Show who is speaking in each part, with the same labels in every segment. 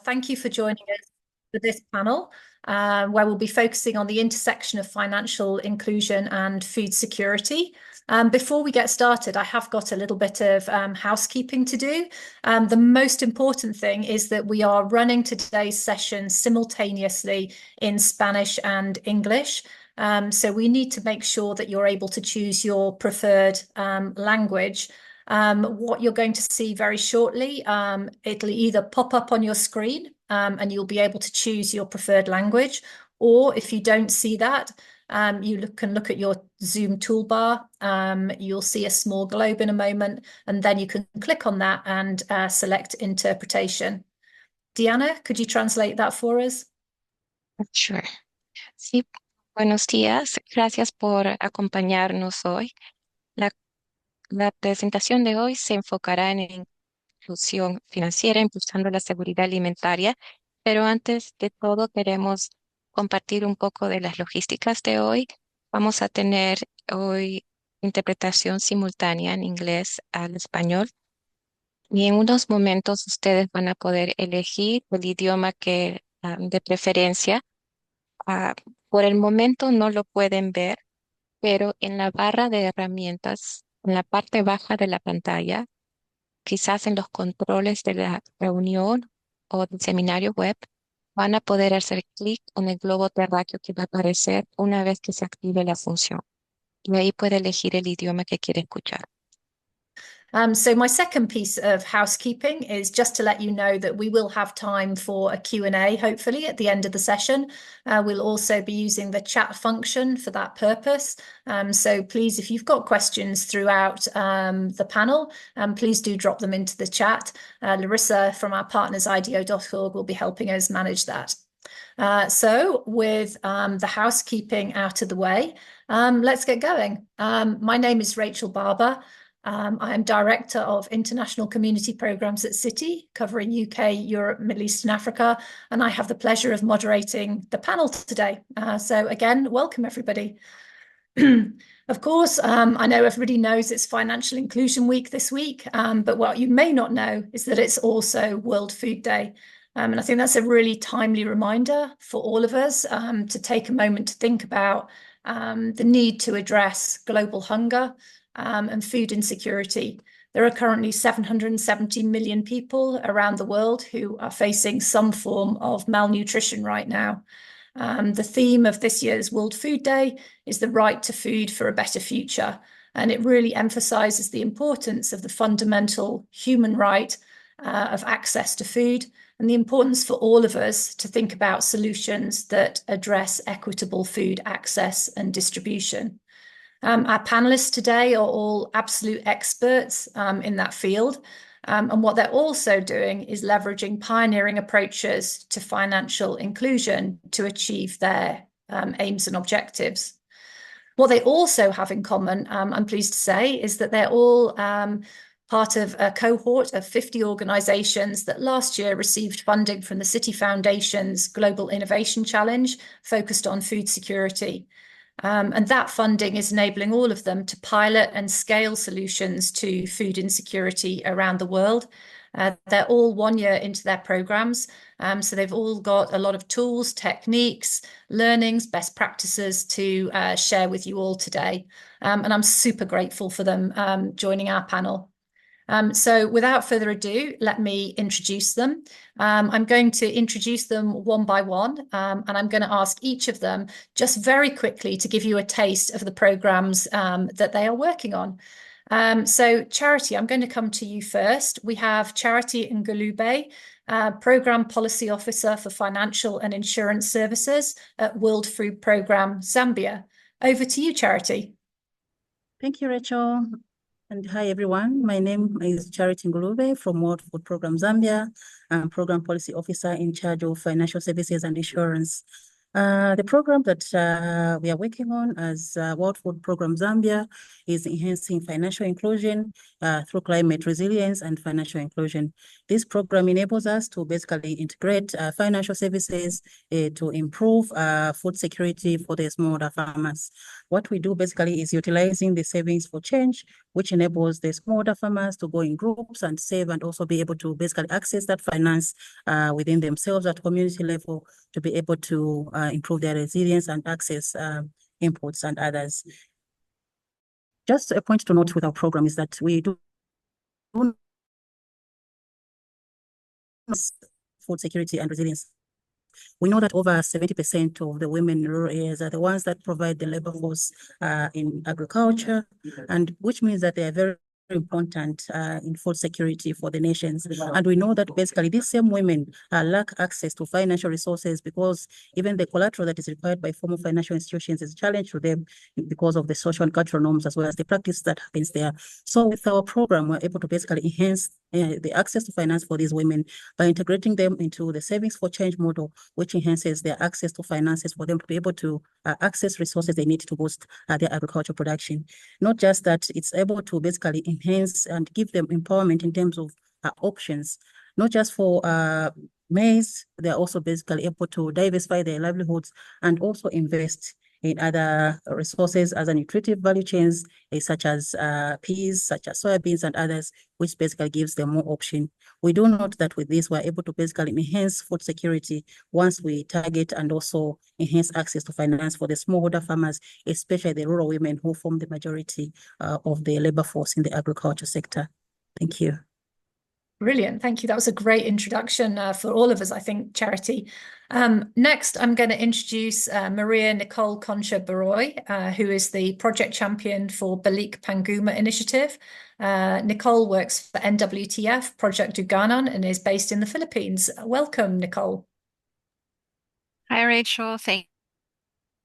Speaker 1: Thank you for joining us for this panel, where we'll be focusing on the intersection of financial inclusion and food security. Before we get started, I have got a little bit of housekeeping to do. The most important thing is that we are running today's session simultaneously in Spanish and English. So we need to make sure that you're able to choose your preferred language. What you're going to see very shortly, it'll either pop up on your screen and you'll be able to choose your preferred language, or if you don't see that, you can look at your Zoom toolbar. You'll see a small globe in a moment, and then you can click on that and select interpretation. Diana, could you translate that for us?
Speaker 2: Sure. Sí, buenos días. Gracias por acompañarnos hoy. La presentación de hoy se enfocará en inclusión financiera, impulsando la seguridad alimentaria, pero antes de todo queremos compartir un poco de las logísticas de hoy. Vamos a tener hoy interpretación simultánea en inglés al español, y en unos momentos ustedes van a poder elegir el idioma que de preferencia. Por el momento no lo pueden ver, pero en la barra de herramientas, en la parte baja de la pantalla, quizás en los controles de la reunión o del seminario web, van a poder hacer clic en el globo terráqueo que va a aparecer una vez que se active la función. Y ahí puede elegir el idioma que quiere escuchar.
Speaker 1: So my second piece of housekeeping is just to let you know that we will have time for a Q&A, hopefully, at the end of the session. We'll also be using the chat function for that purpose. So please, if you've got questions throughout the panel, please do drop them into the chat. Larissa from our partners, IDEO.org, will be helping us manage that. So with the housekeeping out of the way, let's get going. My name is Rachel Barber. I am Director of International Community Programmes at Citi, covering UK, Europe, Middle East and Africa, and I have the pleasure of moderating the panel today. So again, welcome everybody. Of course, I know everybody knows it's Financial Inclusion Week this week, but what you may not know is that it's also World Food Day. And I think that's a really timely reminder for all of us to take a moment to think about the need to address global hunger and food insecurity. There are currently 770 million people around the world who are facing some form of malnutrition right now. The theme of this year's World Food Day is the right to food for a better future, and it really emphasizes the importance of the fundamental human right of access to food, and the importance for all of us to think about solutions that address equitable food access and distribution. Our panelists today are all absolute experts in that field. And what they're also doing is leveraging pioneering approaches to financial inclusion to achieve their aims and objectives. What they also have in common, I'm pleased to say, is that they're all part of a cohort of 50 organisations that last year received funding from the Citi Foundation's Global Innovation Challenge focused on food security. And that funding is enabling all of them to pilot and scale solutions to food insecurity around the world. They're all 1 year into their programs, so they've all got a lot of tools, techniques, learnings, best practices to share with you all today. And I'm super grateful for them joining our panel. So without further ado, let me introduce them. I'm going to introduce them one by one, and I'm going to ask each of them just very quickly to give you a taste of the programs that they are working on. So Charity, I'm going to come to you first. We have Charity Ngulube, Programme Policy Officer for Financial and Insurance Services at World Food Programme Zambia. Over to you, Charity.
Speaker 3: Thank you, Rachel. And hi, everyone. My name is Charity Ngulube from World Food Programme Zambia. I'm Program Policy Officer in charge of Financial Services and Insurance. The program that we are working on as World Food Programme Zambia is enhancing financial inclusion through climate resilience and financial inclusion. This program enables us to basically integrate financial services to improve food security for the smallholder farmers. What we do basically is utilizing the savings for change, which enables the smallholder farmers to go in groups and save and also be able to basically access that finance within themselves at community level to be able to improve their resilience and access inputs and others. Just a point to note with our program is that we do food security and resilience. We know that over 70% of the women in rural areas are the ones that provide the labor force in agriculture, and which means that they are very important in food security for the nations. And we know that basically these same women lack access to financial resources because even the collateral that is required by formal financial institutions is a challenge to them because of the social and cultural norms as well as the practice that happens there. So with our program, we're able to basically enhance the access to finance for these women by integrating them into the savings for change model, which enhances their access to finances for them to be able to access resources they need to boost their agricultural production. Not just that, it's able to basically enhance and give them empowerment in terms of options, not just for maize, they're also basically able to diversify their livelihoods and also invest in other resources, other nutritive value chains, such as peas, such as soybeans and others, which basically gives them more option. We do note that with this, we're able to basically enhance food security once we target and also enhance access to finance for the smallholder farmers, especially the rural women who form the majority of the labor force in the agriculture sector. Thank you.
Speaker 1: Brilliant. Thank you. That was a great introduction for all of us, I think, Charity. Next, I'm going to introduce Maria Nicole Concha-Baroy, who is the project champion for Balik Panguma initiative. Nicole works for NWTF Project Duganan and is based in the Philippines. Welcome, Nicole.
Speaker 4: Hi, Rachel. Thank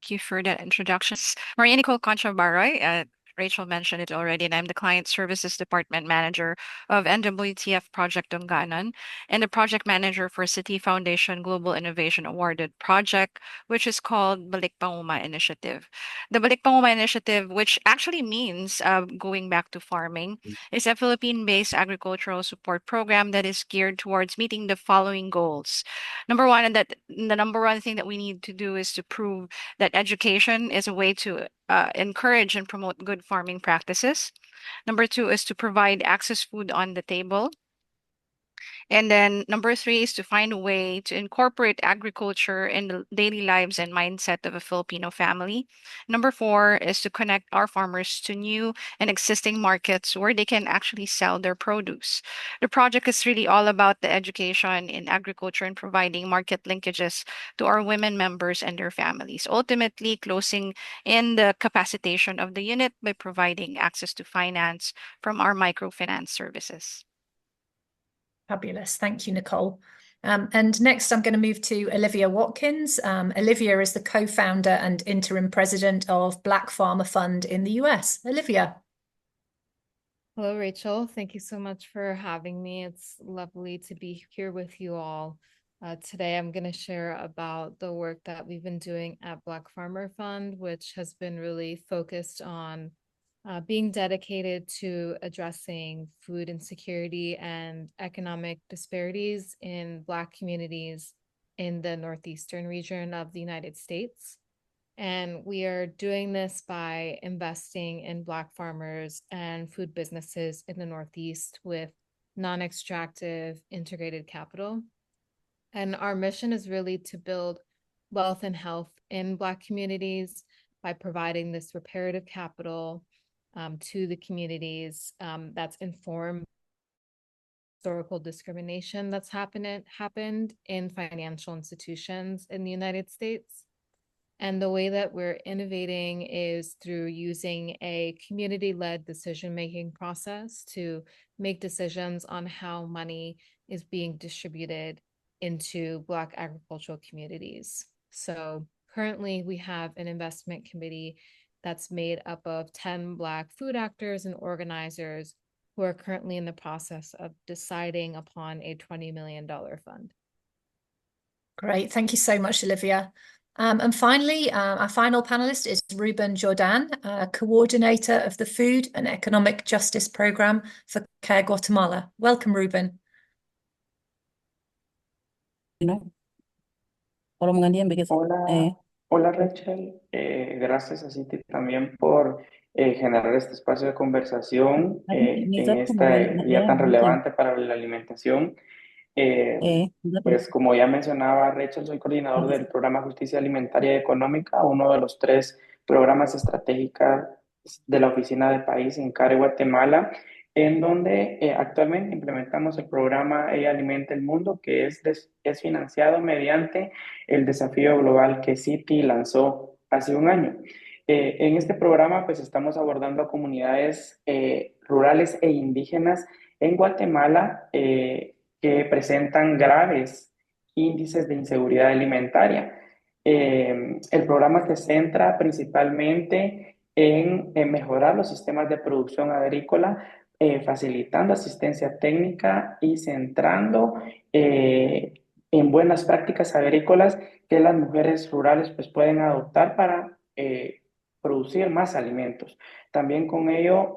Speaker 4: you for that introduction. Maria Nicole Concha-Baroy. Rachel mentioned it already, and I'm the Client Services Department Manager of NWTF Project Dunganon and the Project Manager for City Foundation Global Innovation Awarded Project, which is called Balik Panguma Initiative. The Balik Panguma Initiative, which actually means going back to farming, is a Philippine-based agricultural support program that is geared towards meeting the following goals. Number one, and that the number one thing that we need to do is to prove that education is a way to encourage and promote good farming practices. Number two is to provide access food on the table. And then number three is to find a way to incorporate agriculture in the daily lives and mindset of a Filipino family. Number four is to connect our farmers to new and existing markets where they can actually sell their produce. The project is really all about the education in agriculture and providing market linkages to our women members and their families, ultimately closing in the capacitation of the unit by providing access to finance from our microfinance services.
Speaker 1: Fabulous. Thank you, Nicole. And next, I'm going to move to Olivia Watkins. Olivia is the co-founder and interim president of Black Farmer Fund in the US. Olivia.
Speaker 5: Hello, Rachel. Thank you so much for having me. It's lovely to be here with you all. Today, I'm going to share about the work that we've been doing at Black Farmer Fund, which has been really focused on being dedicated to addressing food insecurity and economic disparities in Black communities in the northeastern region of the United States. And we are doing this by investing in Black farmers and food businesses in the Northeast with non-extractive integrated capital. And our mission is really to build wealth and health in Black communities by providing this reparative capital to the communities that's informed historical discrimination that's happened in financial institutions in the United States. And the way that we're innovating is through using a community-led decision-making process to make decisions on how money is being distributed into Black agricultural communities. So currently we have an investment committee that's made up of 10 Black food actors and organizers who are currently in the process of deciding upon a $20 million fund.
Speaker 1: Great. Thank you so much, Olivia. And finally, our final panelist is Ruben Jordan, coordinator of the Food and Economic Justice Program for CARE Guatemala. Welcome, Ruben.
Speaker 3: Hola.
Speaker 6: Hola Rachel, gracias a Citi también por generar este espacio de conversación en este día tan relevante para la alimentación. Pues como ya mencionaba Rachel, soy coordinador del programa Justicia Alimentaria y Económica, uno de los 3 programas estratégicos de la Oficina de País en CARE, Guatemala, en donde actualmente implementamos el programa Ella Alimenta el Mundo, que es financiado mediante el desafío global que Citi lanzó hace un año. En este programa pues estamos abordando a comunidades rurales e indígenas en Guatemala, que presentan graves índices de inseguridad alimentaria. El programa se centra principalmente en mejorar los sistemas de producción agrícola, facilitando asistencia técnica y centrando en buenas prácticas agrícolas que las mujeres rurales pues, pueden adoptar para producir más alimentos. También con ello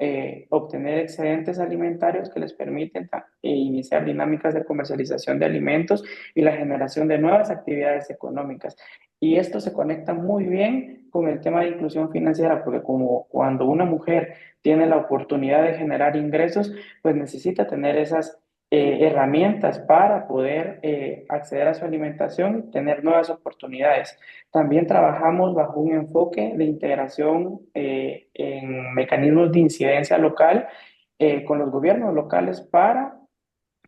Speaker 6: obtener excedentes alimentarios que les permiten iniciar dinámicas de comercialización de alimentos y la generación de nuevas actividades económicas. Y esto se conecta muy bien con el tema de inclusión financiera, porque como cuando una mujer tiene la oportunidad de generar ingresos, pues necesita tener esas herramientas para poder acceder a su alimentación y tener nuevas oportunidades. También trabajamos bajo un enfoque de integración en mecanismos de incidencia local con los gobiernos locales para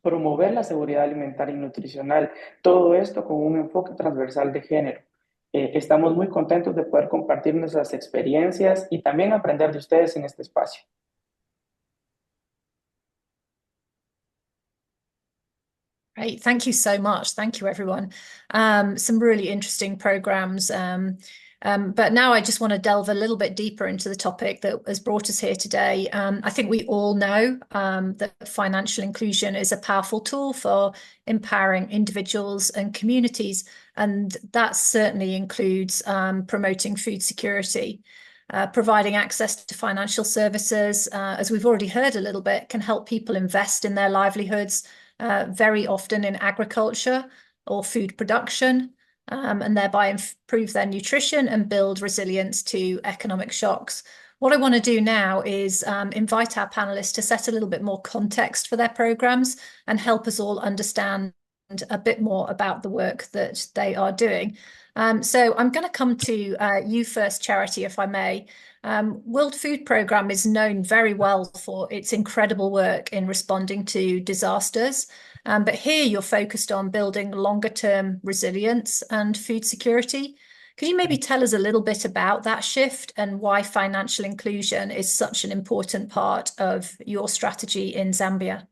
Speaker 6: promover la seguridad alimentaria y nutricional. Todo esto con un enfoque transversal de género. Estamos muy contentos de poder compartir nuestras experiencias y también aprender de ustedes en este espacio.
Speaker 1: Great, thank you so much. Thank you, everyone. Some really interesting programs. But now I just want to delve a little bit deeper into the topic that has brought us here today. I think we all know that financial inclusion is a powerful tool for empowering individuals and communities, and that certainly includes promoting food security. Providing access to financial services, as we've already heard a little bit, can help people invest in their livelihoods, very often in agriculture or food production, and thereby improve their nutrition and build resilience to economic shocks. What I want to do now is invite our panelists to set a little bit more context for their programs and help us all understand a bit more about the work that they are doing. So I'm going to come to you first, Charity, if I may. World Food Programme is known very well for its incredible work in responding to disasters, but here you're focused on building longer-term resilience and food security. Could you maybe tell us a little bit about that shift and why financial inclusion is such an important part of your strategy in Zambia?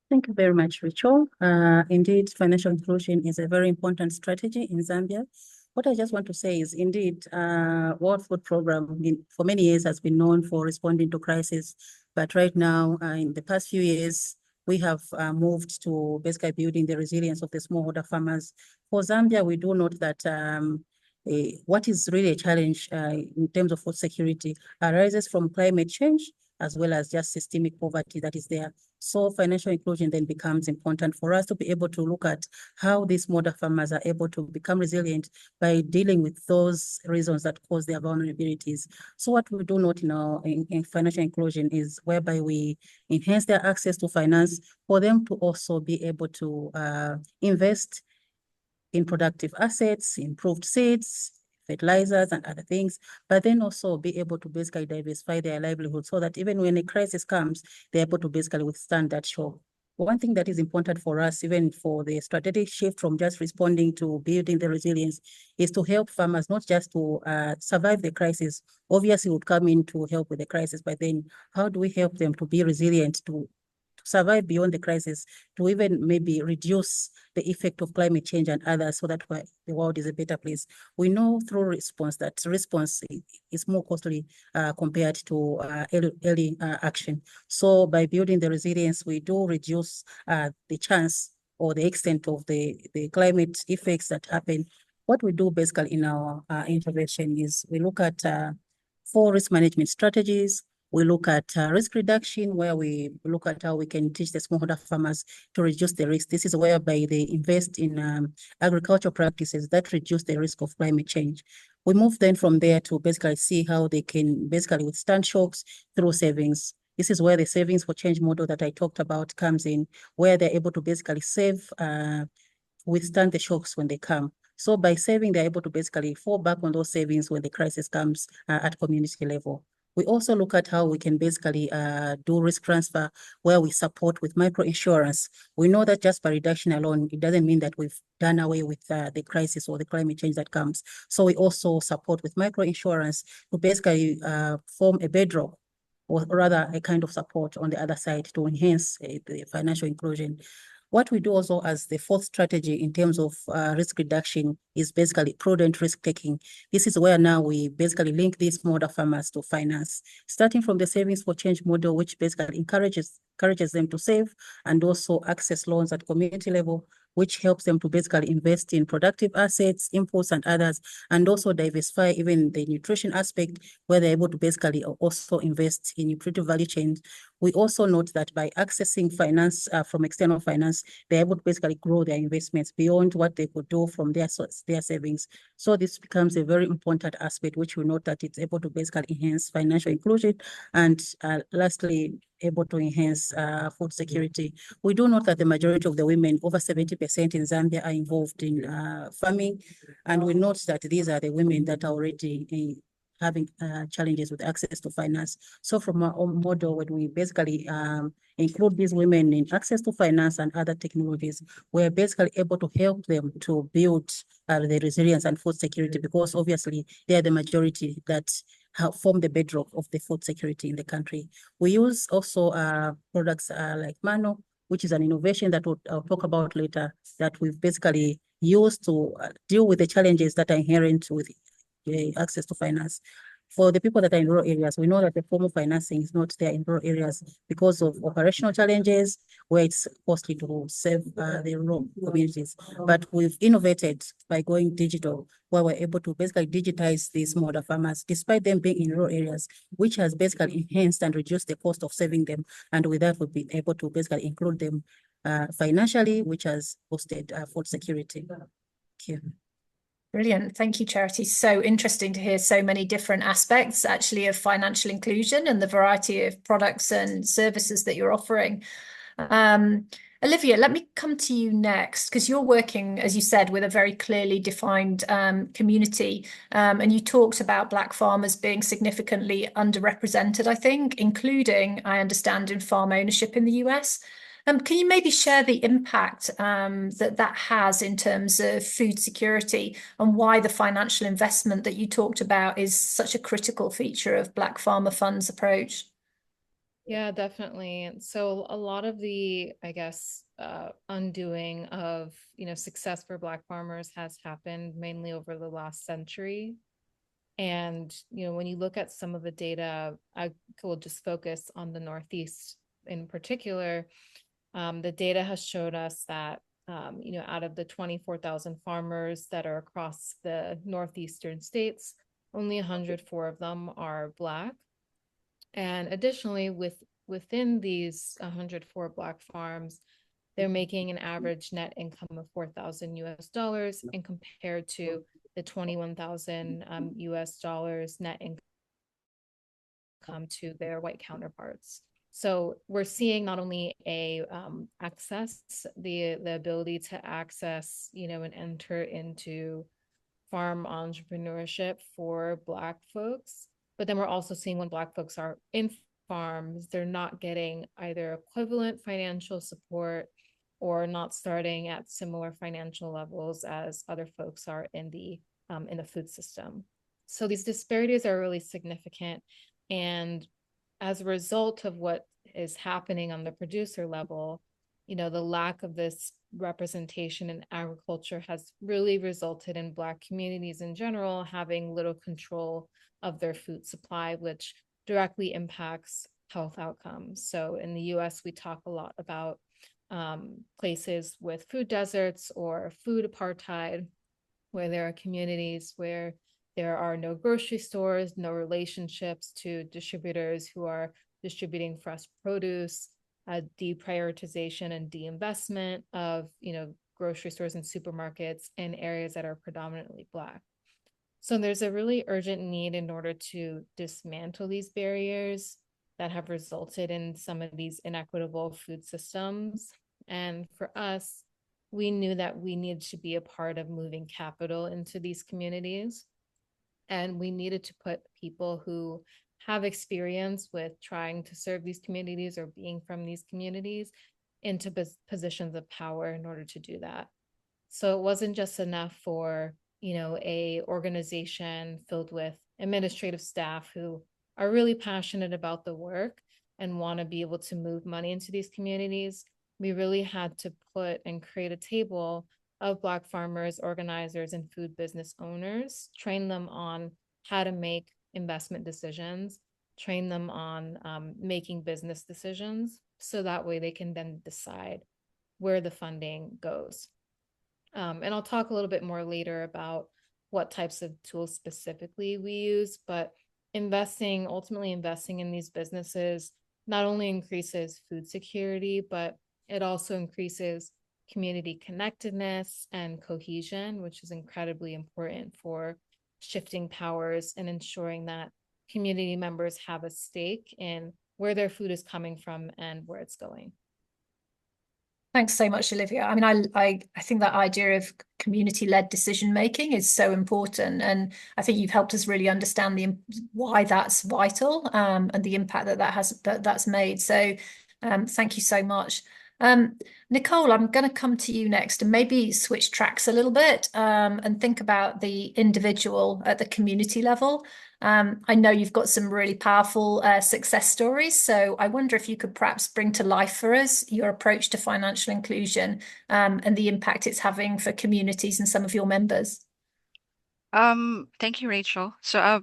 Speaker 3: Thank you very much, Rachel. Indeed, financial inclusion is a very important strategy in Zambia. What I just want to say is, indeed, World Food Programme for many years has been known for responding to crisis. But right now, in the past few years, we have moved to basically building the resilience of the smallholder farmers. For Zambia, we do note that what is really a challenge in terms of food security arises from climate change, as well as just systemic poverty that is there. So financial inclusion then becomes important for us to be able to look at how these smallholder farmers are able to become resilient by dealing with those reasons that cause their vulnerabilities. So what we do note now in financial inclusion is whereby we enhance their access to finance for them to also be able to invest in productive assets, improved seeds, fertilizers, and other things, but then also be able to basically diversify their livelihood so that even when a crisis comes, they're able to basically withstand that shock. One thing that is important for us, even for the strategic shift from just responding to building the resilience, is to help farmers not just to survive the crisis. Obviously, would come in to help with the crisis, but then how do we help them to be resilient, to survive beyond the crisis, to even maybe reduce the effect of climate change and others, so that the world is a better place. We know through response that response is more costly compared to early action. So by building the resilience, we do reduce the chance or the extent of the climate effects that happen. What we do basically in our intervention is we look at 4 risk management strategies. We look at risk reduction, where we look at how we can teach the smallholder farmers to reduce the risk. This is whereby they invest in agricultural practices that reduce the risk of climate change. We move then from there to basically see how they can basically withstand shocks through savings. This is where the savings for change model that I talked about comes in, where they're able to basically save, withstand the shocks when they come. So by saving, they're able to basically fall back on those savings when the crisis comes at community level. We also look at how we can basically do risk transfer, where we support with microinsurance. We know that just by reduction alone, it doesn't mean that we've done away with the crisis or the climate change that comes. So we also support with microinsurance to basically form a bedrock, or rather a kind of support on the other side to enhance the financial inclusion. What we do also as the fourth strategy in terms of risk reduction is basically prudent risk taking. This is where now we basically link these smallholder farmers to finance, starting from the savings for change model, which basically encourages them to save and also access loans at community level, which helps them to basically invest in productive assets, inputs, and others, and also diversify even the nutrition aspect, where they're able to basically also invest in nutritive value chains. We also note that by accessing finance from external finance, they're able to basically grow their investments beyond what they could do from their savings. So this becomes a very important aspect, which we note that it's able to basically enhance financial inclusion, and lastly, able to enhance food security. We do note that the majority of the women, over 70% in Zambia, are involved in farming. And we note that these are the women that are already having challenges with access to finance. So from our own model, when we basically include these women in access to finance and other technologies, we're basically able to help them to build the resilience and food security, because obviously they are the majority that form the bedrock of the food security in the country. We use also products like Mano, which is an innovation that I'll talk about later, that we've basically used to deal with the challenges that are inherent with access to finance. For the people that are in rural areas, we know that the form of financing is not there in rural areas because of operational challenges, where it's costly to serve the rural communities. But we've innovated by going digital, where we're able to basically digitize these smallholder farmers, despite them being in rural areas, which has basically enhanced and reduced the cost of saving them. And with that, we've been able to basically include them financially, which has boosted food security. Thank you.
Speaker 1: Brilliant. Thank you, Charity. So interesting to hear so many different aspects actually of financial inclusion and the variety of products and services that you're offering. Olivia, let me come to you next, because you're working, as you said, with a very clearly defined community. And you talked about Black farmers being significantly underrepresented, I think, including, I understand, in farm ownership in the US. Can you maybe share the impact that has in terms of food security, and why the financial investment that you talked about is such a critical feature of Black Farmer Fund's approach?
Speaker 5: Yeah, definitely. So a lot of the, I guess, undoing of, success for Black farmers has happened mainly over the last century. And, when you look at some of the data, I will just focus on the Northeast in particular. The data has showed us that, out of the 24,000 farmers that are across the Northeastern states, only 104 of them are Black. And additionally, within these 104 Black farms, they're making an average net income of $4,000 and compared to the 21,000 US dollars net income to their white counterparts. So we're seeing not only the ability to access, and enter into farm entrepreneurship for Black folks, but then we're also seeing when Black folks are in farms, they're not getting either equivalent financial support or not starting at similar financial levels as other folks are in the food system. So these disparities are really significant. And as a result of what is happening on the producer level, the lack of this representation in agriculture has really resulted in Black communities in general having little control of their food supply, which directly impacts health outcomes. So in the US, we talk a lot about places with food deserts or food apartheid, where there are communities where There are no grocery stores, no relationships to distributors who are distributing fresh produce, deprioritization and deinvestment of, grocery stores and supermarkets in areas that are predominantly Black. So there's a really urgent need in order to dismantle these barriers that have resulted in some of these inequitable food systems. And for us, we knew that we needed to be a part of moving capital into these communities. And we needed to put people who have experience with trying to serve these communities or being from these communities into positions of power in order to do that. So it wasn't just enough for, a organization filled with administrative staff who are really passionate about the work and want to be able to move money into these communities. We really had to put and create a table of Black farmers, organizers, and food business owners, train them on how to make investment decisions, train them on making business decisions, so that way they can then decide where the funding goes. And I'll talk a little bit more later about what types of tools specifically we use, but ultimately investing in these businesses not only increases food security, but it also increases community connectedness and cohesion, which is incredibly important for shifting powers and ensuring that community members have a stake in where their food is coming from and where it's going.
Speaker 1: Thanks so much, Olivia. I mean, I think that idea of community-led decision making is so important, and I think you've helped us really understand why that's vital, and the impact that's made. So, thank you so much. Nicole, I'm going to come to you next and maybe switch tracks a little bit, and think about the individual at the community level. I know you've got some really powerful success stories, so I wonder if you could perhaps bring to life for us your approach to financial inclusion, and the impact it's having for communities and some of your members.
Speaker 4: Thank you, Rachel. So,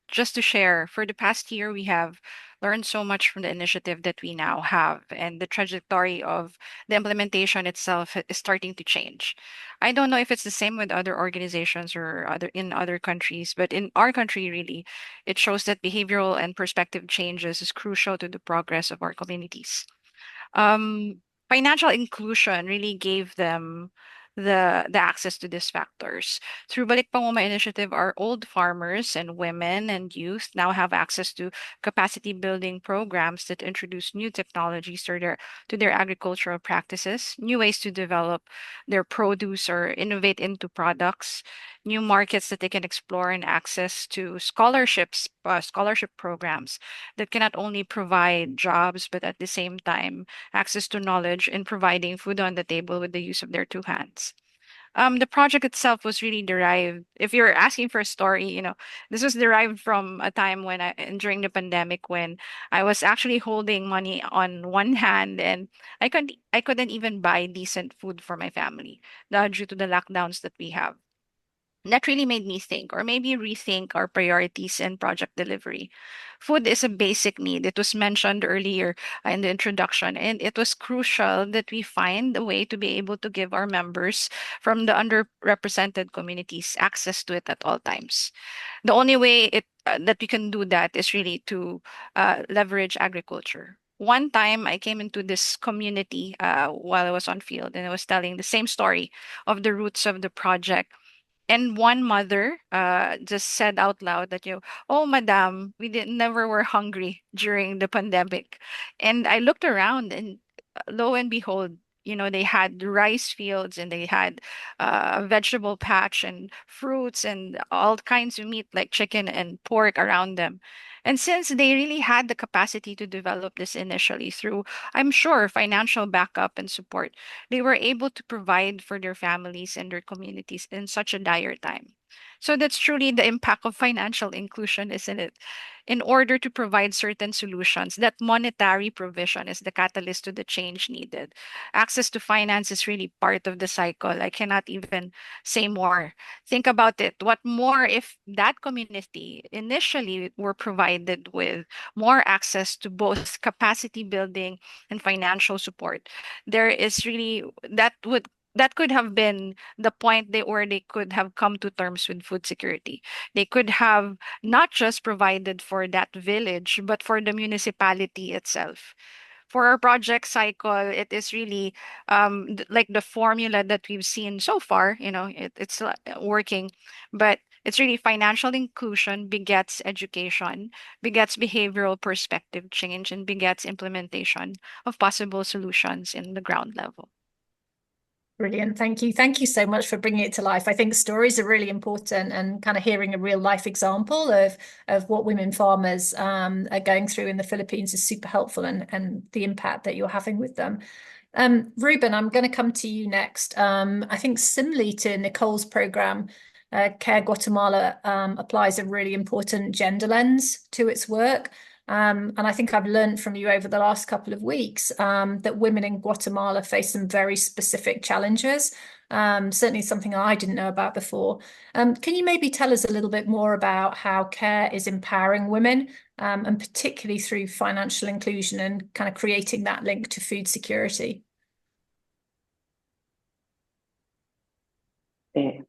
Speaker 4: just to share, for the past year, we have learned so much from the initiative that we now have, and the trajectory of the implementation itself is starting to change. I don't know if it's the same with other organizations or in other countries, but in our country, really, it shows that behavioral and perspective changes is crucial to the progress of our communities. um, Financial inclusion really gave them the access to these factors. Through Balik Panguma initiative, our old farmers and women and youth now have access to capacity building programs that introduce new technologies to their agricultural practices, new ways to develop their produce or innovate into products, new markets that they can explore, and access to scholarship programs that can not only provide jobs but at the same time access to knowledge in providing food on the table with the use of their two hands. The project itself was really derived. If you're asking for a story, this was derived from a time during the pandemic, when I was actually holding money on one hand, and I couldn't even buy decent food for my family, due to the lockdowns that we have. That really made me think, or maybe rethink, our priorities in project delivery. Food is a basic need. It was mentioned earlier in the introduction, and it was crucial that we find a way to be able to give our members from the underrepresented communities access to it at all times. The only way that we can do that is really to leverage agriculture. One time I came into this community while I was on field, and I was telling the same story of the roots of the project, and one mother just said out loud that, oh, madam, we didn't never were hungry during the pandemic. And I looked around, and lo and behold, they had rice fields, and they had a vegetable patch and fruits and all kinds of meat like chicken and pork around them. And since they really had the capacity to develop this initially through, I'm sure, financial backup and support, they were able to provide for their families and their communities in such a dire time. So that's truly the impact of financial inclusion, isn't it? In order to provide certain solutions, that monetary provision is the catalyst to the change needed. Access to finance is really part of the cycle. I cannot even say more. Think about it. What more if that community initially were provided with more access to both capacity building and financial support? There is really that would that could have been the point where they could have come to terms with food security. They could have not just provided for that village, but for the municipality itself. For our project cycle, it is really like the formula that we've seen so far. It's working, but it's really financial inclusion begets education, begets behavioral perspective change, and begets implementation of possible solutions in the ground level.
Speaker 1: Brilliant. Thank you. Thank you so much for bringing it to life. I think stories are really important, and kind of hearing a real life example of what women farmers are going through in the Philippines is super helpful, and the impact that you're having with them. Ruben, I'm going to come to you next. I think similarly to Nicole's program, Care Guatemala applies a really important gender lens to its work. And I think I've learned from you over the last couple of weeks that women in Guatemala face some very specific challenges. Certainly something I didn't know about before. Can you maybe tell us a little bit more about how Care is empowering women, and particularly through financial inclusion and kind of creating that link to food security?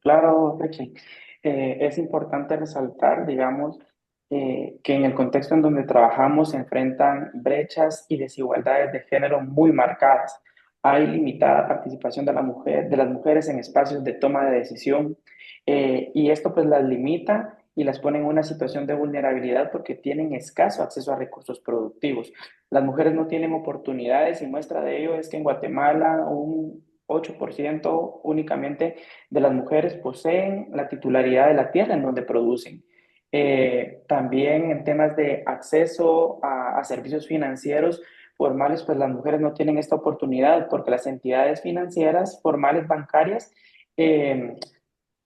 Speaker 6: Claro, Rechi. Es importante resaltar, digamos, que en el contexto en donde trabajamos se enfrentan brechas y desigualdades de género muy marcadas. Hay limitada participación de las mujeres en espacios de toma de decisión, y esto pues las limita y las pone en una situación de vulnerabilidad porque tienen escaso acceso a recursos productivos. Las mujeres no tienen oportunidades, y muestra de ello es que en Guatemala un 8% únicamente de las mujeres poseen la titularidad de la tierra en donde producen. También en temas de acceso a servicios financieros formales, pues las mujeres no tienen esta oportunidad porque las entidades financieras formales bancarias, eh,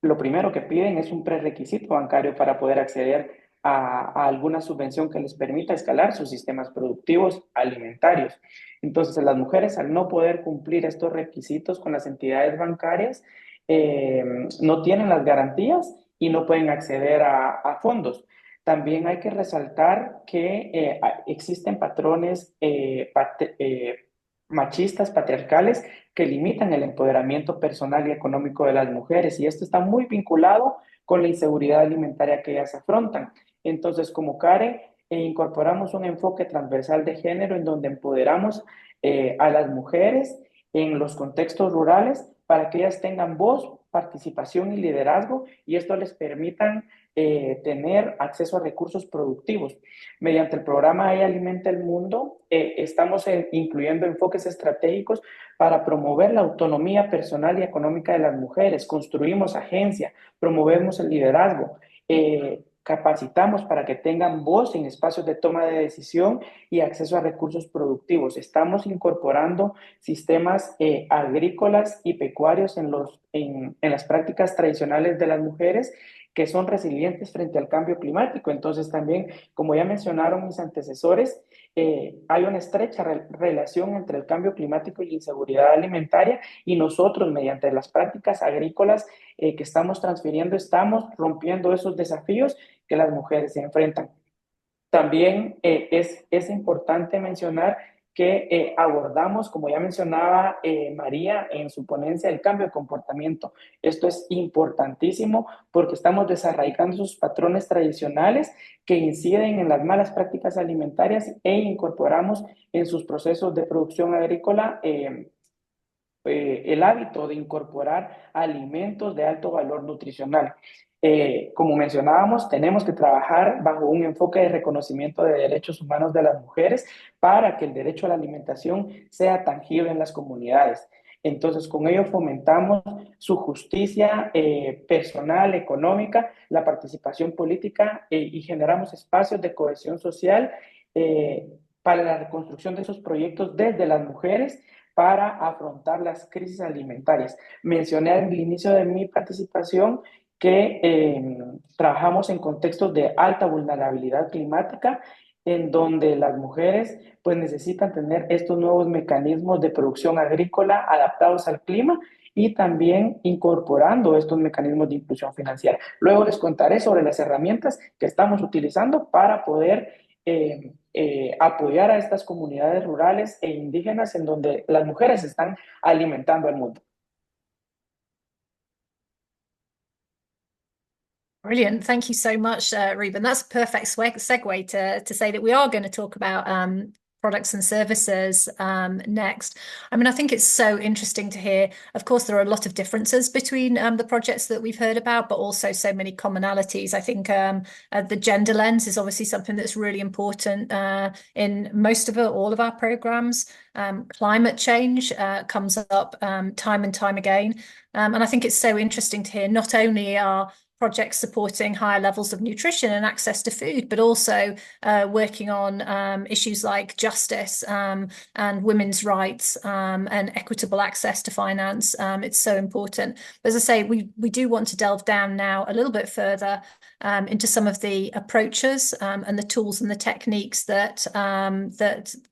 Speaker 6: lo primero que piden es un prerequisito bancario para poder acceder a alguna subvención que les permita escalar sus sistemas productivos alimentarios. Entonces, las mujeres, al no poder cumplir estos requisitos con las entidades bancarias, eh, no tienen las garantías y no pueden acceder a fondos. También hay que resaltar que existen patrones machistas, patriarcales, que limitan el empoderamiento personal y económico de las mujeres, y esto está muy vinculado con la inseguridad alimentaria que ellas afrontan. Entonces, como CARE, incorporamos un enfoque transversal de género en donde empoderamos a las mujeres en los contextos rurales para que ellas tengan voz, participación y liderazgo, y esto les permitan tener acceso a recursos productivos. Mediante el programa Ella Alimenta el Mundo, estamos incluyendo enfoques estratégicos para promover la autonomía personal y económica de las mujeres. Construimos agencia, promovemos el liderazgo, capacitamos para que tengan voz en espacios de toma de decisión y acceso a recursos productivos. Estamos incorporando sistemas agrícolas y pecuarios en las prácticas tradicionales de las mujeres, que son resilientes frente al cambio climático. Entonces también, como ya mencionaron mis antecesores, hay una estrecha relación entre el cambio climático y la inseguridad alimentaria, y nosotros, mediante las prácticas agrícolas que estamos transfiriendo, estamos rompiendo esos desafíos que las mujeres se enfrentan. También es importante mencionar que abordamos, como ya mencionaba María en su ponencia, el cambio de comportamiento. Esto es importantísimo porque estamos desarraigando esos patrones tradicionales que inciden en las malas prácticas alimentarias, e incorporamos en sus procesos de producción agrícola el hábito de incorporar alimentos de alto valor nutricional. Como mencionábamos, tenemos que trabajar bajo un enfoque de reconocimiento de derechos humanos de las mujeres para que el derecho a la alimentación sea tangible en las comunidades. Entonces, con ello fomentamos su justicia personal, económica, la participación política, y generamos espacios de cohesión social para la reconstrucción de esos proyectos desde las mujeres para afrontar las crisis alimentarias. Mencioné al inicio de mi participación que trabajamos en contextos de alta vulnerabilidad climática, en donde las mujeres pues necesitan tener estos nuevos mecanismos de producción agrícola adaptados al clima, y también incorporando estos mecanismos de inclusión financiera. Luego les contaré sobre las herramientas que estamos utilizando para poder apoyar a estas comunidades rurales e indígenas en donde las mujeres están alimentando al mundo.
Speaker 1: Brilliant. Thank you so much, Reuben. That's a perfect segue to say that we are going to talk about products and services next. I mean, I think it's so interesting to hear. Of course, there are a lot of differences between the projects that we've heard about, but also so many commonalities. I think the gender lens is obviously something that's really important in most of all of our programs. Climate change comes up time and time again. And I think it's so interesting to hear not only are projects supporting higher levels of nutrition and access to food, but also working on issues like justice and women's rights and equitable access to finance. It's so important. But as I say, we do want to delve down now a little bit further into some of the approaches and the tools and the techniques that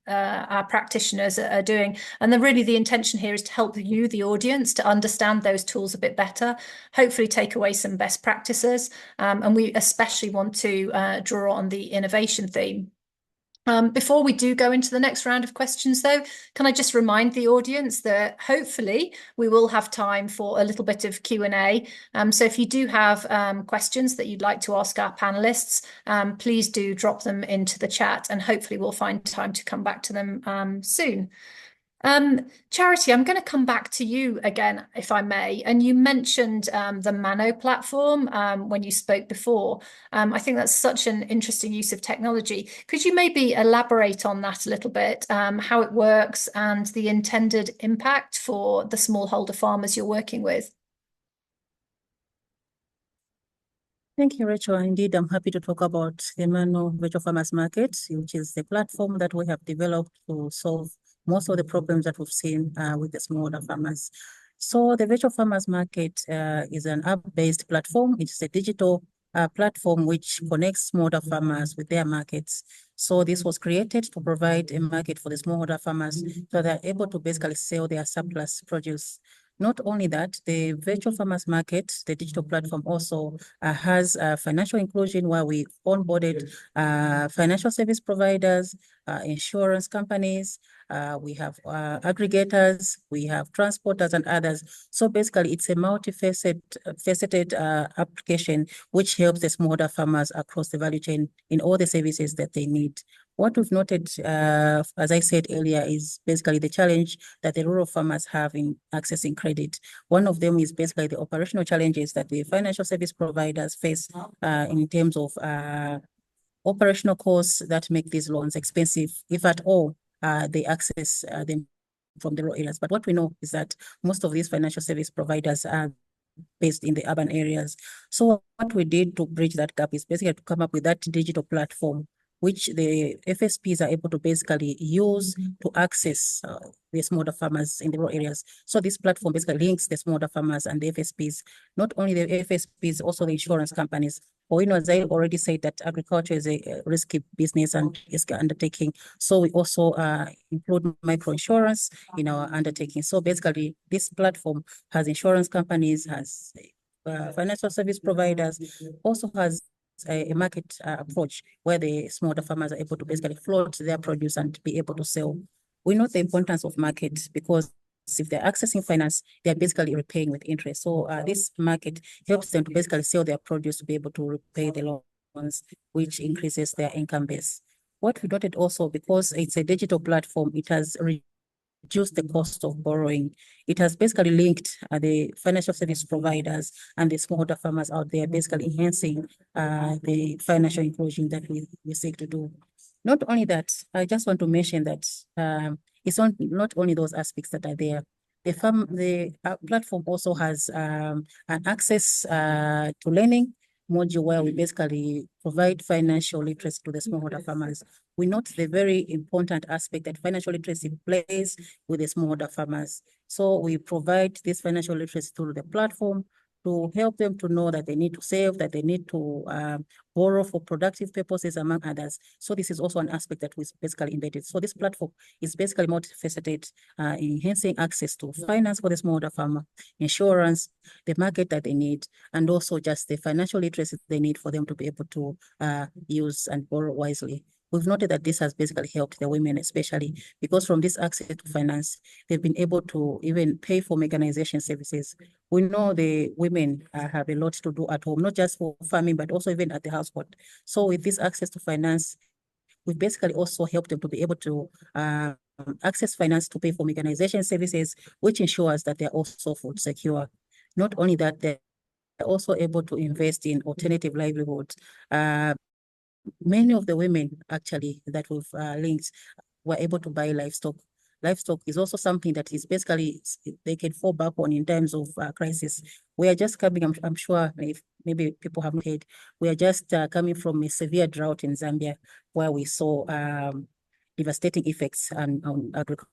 Speaker 1: our practitioners are doing. And really the intention here is to help you, the audience, to understand those tools a bit better, hopefully take away some best practices. And we especially want to draw on the innovation theme. Before we do go into the next round of questions, though, can I just remind the audience that hopefully we will have time for a little bit of Q&A. So if you do have questions that you'd like to ask our panelists, please do drop them into the chat and hopefully we'll find time to come back to them soon. Charity, I'm going to come back to you again, if I may. And you mentioned the Mano platform when you spoke before. I think that's such an interesting use of technology. Could you maybe elaborate on that a little bit, how it works and the intended impact for the smallholder farmers you're working with?
Speaker 3: Thank you, Rachel. Indeed, I'm happy to talk about the Mano Virtual Farmers Market, which is the platform that we have developed to solve most of the problems that we've seen with the smallholder farmers. So the Virtual Farmers Market is an app-based platform. It's a digital platform which connects smallholder farmers with their markets. So this was created to provide a market for the smallholder farmers so they're able to basically sell their surplus produce. Not only that, the Virtual Farmers Market, the digital platform, also has financial inclusion where we onboarded financial service providers, insurance companies, we have aggregators, we have transporters and others. So basically, it's a multifaceted application which helps the smallholder farmers across the value chain in all the services that they need. What we've noted, as I said earlier, is basically the challenge that the rural farmers have in accessing credit. One of them is basically the operational challenges that the financial service providers face in terms of operational costs that make these loans expensive, if at all they access them from the rural areas. But what we know is that most of these financial service providers are based in the urban areas. So what we did to bridge that gap is basically to come up with that digital platform which the FSPs are able to basically use to access the smallholder farmers in the rural areas. So this platform basically links the smallholder farmers and the FSPs, not only the FSPs, also the insurance companies. Or, as I already said, that agriculture is a risky business and risky undertaking. So we also include microinsurance in our undertaking. So basically, this platform has insurance companies, has financial service providers, also has a market approach where the smallholder farmers are able to basically float their produce and be able to sell. We know the importance of market because if they're accessing finance, they're basically repaying with interest. So this market helps them to basically sell their produce to be able to repay the loans, which increases their income base. What we noted also, because it's a digital platform, it has reduce the cost of borrowing. It has basically linked the financial service providers and the smallholder farmers out there, basically enhancing the financial inclusion that we seek to do. Not only that, I just want to mention that it's not only those aspects that are there. The platform also has an access to learning module where we basically provide financial literacy to the smallholder farmers. We note the very important aspect that financial literacy plays with the smallholder farmers. So we provide this financial literacy through the platform to help them to know that they need to save, that they need to borrow for productive purposes, among others. So this is also an aspect that we basically embedded. So this platform is basically multifaceted, enhancing access to finance for the smallholder farmer, insurance, the market that they need, and also just the financial literacy they need for them to be able to use and borrow wisely. we've noted that this has basically helped the women, especially because from this access to finance, they've been able to even pay for mechanization services. We know the women have a lot to do at home, not just for farming, but also even at the household. So with this access to finance, we've basically also helped them to be able to access finance to pay for mechanization services, which ensures that they're also food secure. Not only that, they're also able to invest in alternative livelihoods. Many of the women actually that we've linked were able to buy livestock. Livestock is also something that is basically, they can fall back on in times of crisis. We are just coming, I'm sure if maybe people haven't heard, we are just coming from a severe drought in Zambia where we saw devastating effects on agriculture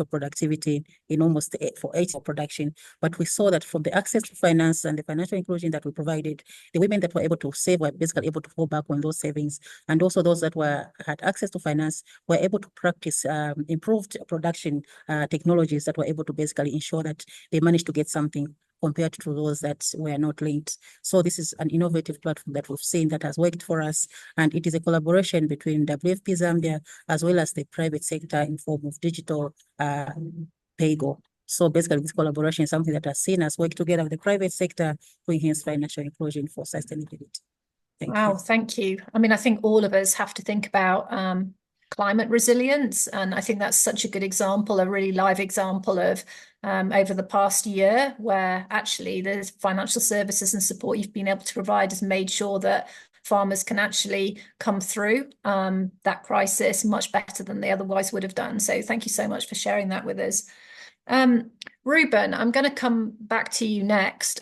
Speaker 3: productivity in almost for 80 production. But we saw that from the access to finance and the financial inclusion that we provided, the women that were able to save were basically able to fall back on those savings. And also those that had access to finance were able to practice improved production technologies that were able to basically ensure that they managed to get something compared to those that were not linked. So this is an innovative platform that we've seen that has worked for us. And it is a collaboration between WFP Zambia as well as the private sector in form of digital PayGo. So basically this collaboration is something that has seen us work together with the private sector to enhance financial inclusion for sustainability.
Speaker 1: Wow, thank you. I mean, I think all of us have to think about climate resilience. And I think that's such a good example, a really live example of over the past year where actually the financial services and support you've been able to provide has made sure that farmers can actually come through that crisis much better than they otherwise would have done. So thank you so much for sharing that with us. Ruben, I'm going to come back to you next.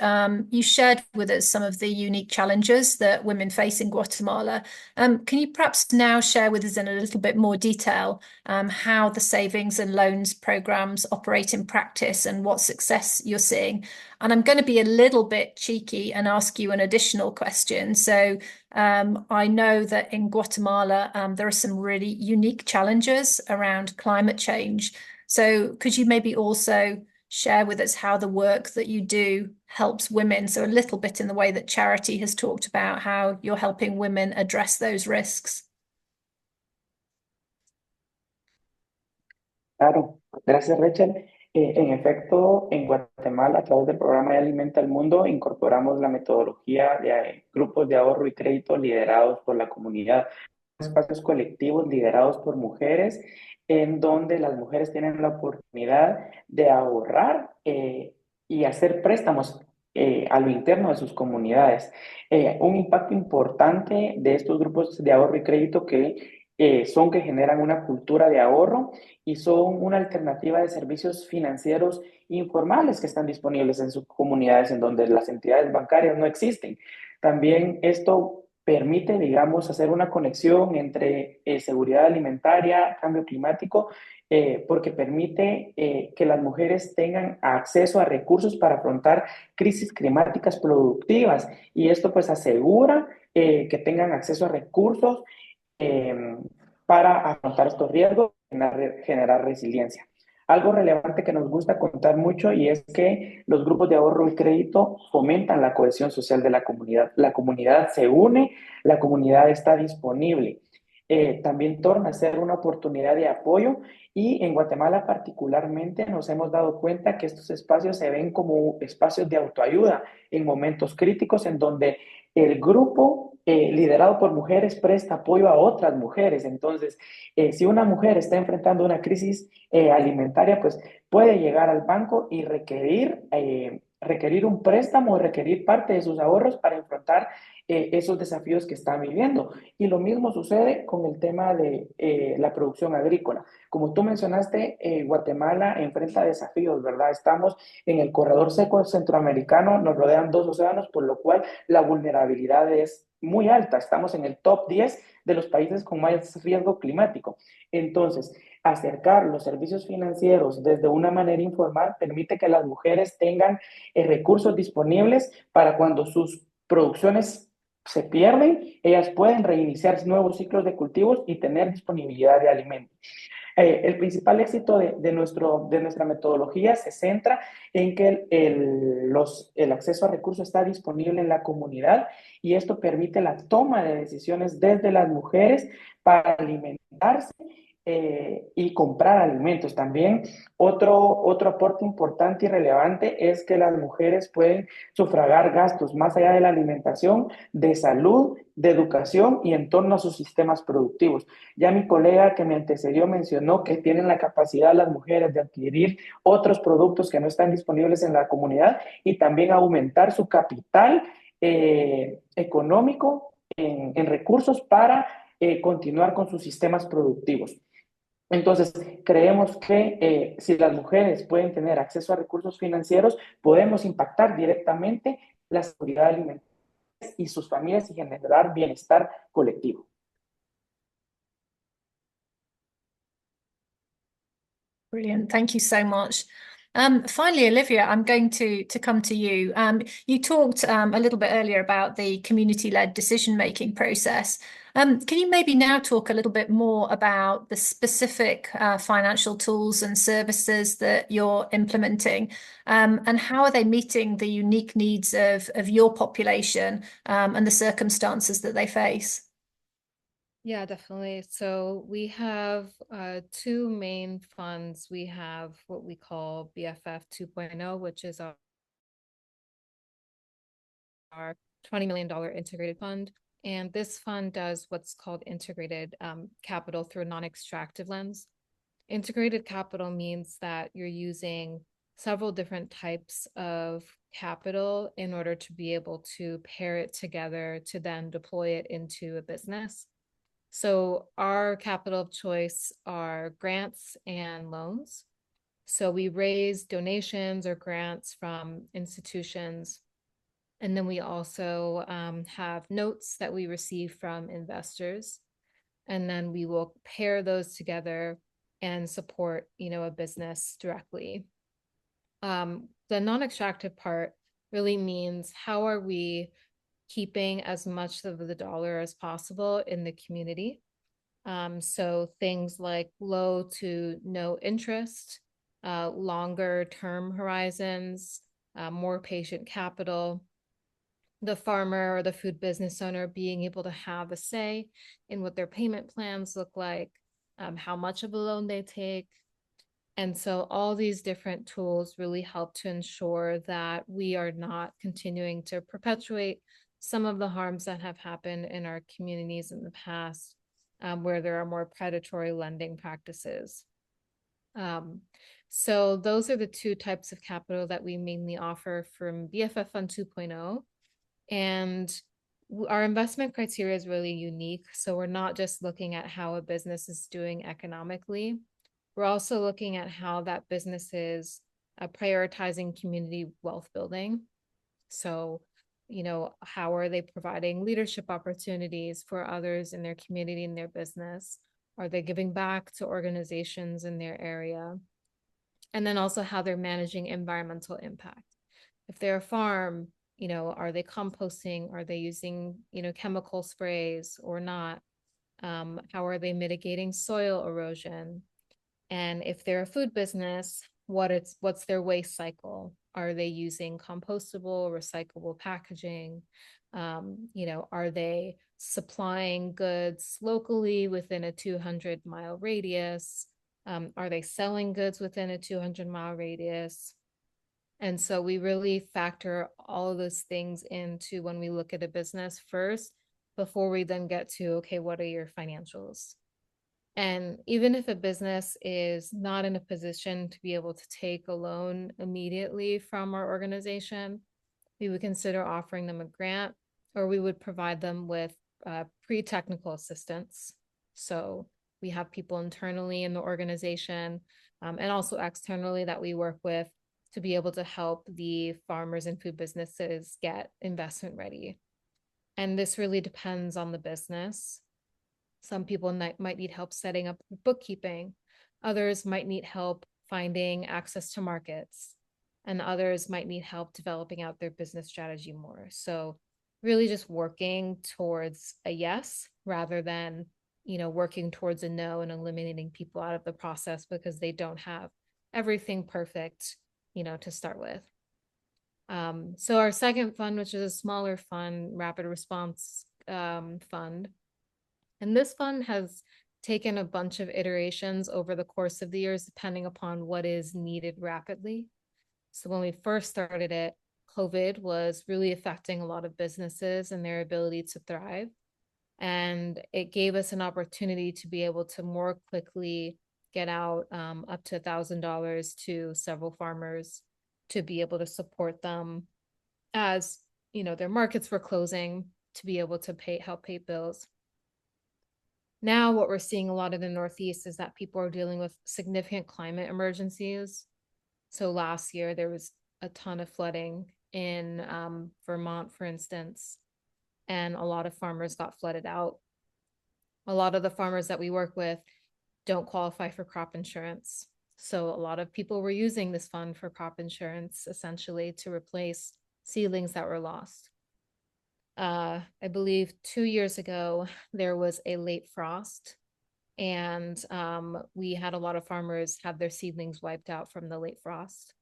Speaker 1: You shared with us some of the unique challenges that women face in Guatemala. Can you perhaps now share with us in a little bit more detail how the savings and loans programs operate in practice and what success you're seeing? And I'm going to be a little bit cheeky and ask you an additional question. So I know that in Guatemala, there are some really unique challenges around climate change. So could you maybe also share with us how the work that you do helps women? So a little bit in the way that Charity has talked about how you're helping women address those risks.
Speaker 6: Claro, gracias Rachel. En efecto, en Guatemala, a través del programa de Alimenta al Mundo, incorporamos la metodología de grupos de ahorro y crédito liderados por la comunidad, espacios colectivos liderados por mujeres, en donde las mujeres tienen la oportunidad de ahorrar y hacer préstamos a lo interno de sus comunidades. Un impacto importante de estos grupos de ahorro y crédito son que generan una cultura de ahorro y son una alternativa de servicios financieros informales que están disponibles en sus comunidades en donde las entidades bancarias no existen. También esto permite, digamos, hacer una conexión entre seguridad alimentaria, cambio climático, porque permite que las mujeres tengan acceso a recursos para afrontar crisis climáticas productivas y esto pues asegura que tengan acceso a recursos para afrontar estos riesgos y generar resiliencia. Algo relevante que nos gusta contar mucho y es que los grupos de ahorro y crédito fomentan la cohesión social de la comunidad. La comunidad se une, la comunidad está disponible. También torna a ser una oportunidad de apoyo y en Guatemala particularmente nos hemos dado cuenta que estos espacios se ven como espacios de autoayuda en momentos críticos en donde el grupo liderado por mujeres presta apoyo a otras mujeres. Entonces, si una mujer está enfrentando una crisis alimentaria, pues puede llegar al banco y requerir un préstamo, requerir parte de sus ahorros para enfrentar esos desafíos que están viviendo. Y lo mismo sucede con el tema de la producción agrícola. Como tú mencionaste, Guatemala enfrenta desafíos, ¿verdad? Estamos en el corredor seco centroamericano, nos rodean 2 océanos, por lo cual la vulnerabilidad es muy alta. Estamos en el top 10 de los países con más riesgo climático. Entonces, acercar los servicios financieros desde una manera informal permite que las mujeres tengan recursos disponibles para cuando sus producciones se pierden, ellas pueden reiniciar nuevos ciclos de cultivos y tener disponibilidad de alimentos. El principal éxito de nuestra metodología se centra en que el acceso a recursos está disponible en la comunidad y esto permite la toma de decisiones desde las mujeres para alimentarse y comprar alimentos. También otro aporte importante y relevante es que las mujeres pueden sufragar gastos más allá de la alimentación, de salud, de educación y en torno a sus sistemas productivos. Ya mi colega que me antecedió mencionó que tienen la capacidad las mujeres de adquirir otros productos que no están disponibles en la comunidad y también aumentar su capital económico en recursos para continuar con sus sistemas productivos. Entonces, creemos que si las mujeres pueden tener acceso a recursos financieros, podemos impactar directamente la seguridad alimentaria y sus familias y generar bienestar colectivo.
Speaker 1: Brilliant. Thank you so much. Finally, Olivia, I'm going to come to you. You talked a little bit earlier about the community-led decision-making process. Can you maybe now talk a little bit more about the specific financial tools and services that you're implementing, and how are they meeting the unique needs of your population and the circumstances that they face?
Speaker 5: Yeah, definitely. So we have two main funds. We have what we call BFF 2.0, which is our $20 million integrated fund. And this fund does what's called integrated capital through a non-extractive lens. Integrated capital means that you're using several different types of capital in order to be able to pair it together to then deploy it into a business. So our capital of choice are grants and loans. So we raise donations or grants from institutions. And then we also have notes that we receive from investors. And then we will pair those together and support, a business directly. The non-extractive part really means how are we keeping as much of the dollar as possible in the community. So things like low to no interest, longer term horizons, more patient capital, the farmer or the food business owner being able to have a say in what their payment plans look like, how much of a loan they take. And so all these different tools really help to ensure that we are not continuing to perpetuate some of the harms that have happened in our communities in the past, where there are more predatory lending practices. So those are the two types of capital that we mainly offer from BFF Fund 2.0. And our investment criteria is really unique. So we're not just looking at how a business is doing economically. We're also looking at how that business is prioritizing community wealth building. So, how are they providing leadership opportunities for others in their community and their business? Are they giving back to organizations in their area? And then also how they're managing environmental impact. If they're a farm, are they composting? Are they using, chemical sprays or not? How are they mitigating soil erosion? And if they're a food business, what's their waste cycle? Are they using compostable, recyclable packaging? Are they supplying goods locally within a 200-mile radius? Are they selling goods within a 200-mile radius? And so we really factor all of those things into when we look at a business first, before we then get to, okay, what are your financials? And even if a business is not in a position to be able to take a loan immediately from our organization, we would consider offering them a grant, or we would provide them with pre-technical assistance. So we have people internally in the organization and also externally that we work with to be able to help the farmers and food businesses get investment ready. And this really depends on the business. Some people might need help setting up bookkeeping. Others might need help finding access to markets. And others might need help developing out their business strategy more. So really just working towards a yes, rather than, working towards a no and eliminating people out of the process because they don't have everything perfect, to start with. So our second fund, which is a smaller fund, rapid response fund, and this fund has taken a bunch of iterations over the course of the years, depending upon what is needed rapidly. So when we first started it, COVID was really affecting a lot of businesses and their ability to thrive. And it gave us an opportunity to be able to more quickly get out up to $1,000 to several farmers to be able to support them as, their markets were closing, to be able to help pay bills. Now what we're seeing a lot in the Northeast is that people are dealing with significant climate emergencies. So last year there was a ton of flooding in Vermont, for instance, and a lot of farmers got flooded out. A lot of the farmers that we work with don't qualify for crop insurance. So a lot of people were using this fund for crop insurance, essentially to replace seedlings that were lost. I believe 2 years ago, there was a late frost, and we had a lot of farmers have their seedlings wiped out from the late frost.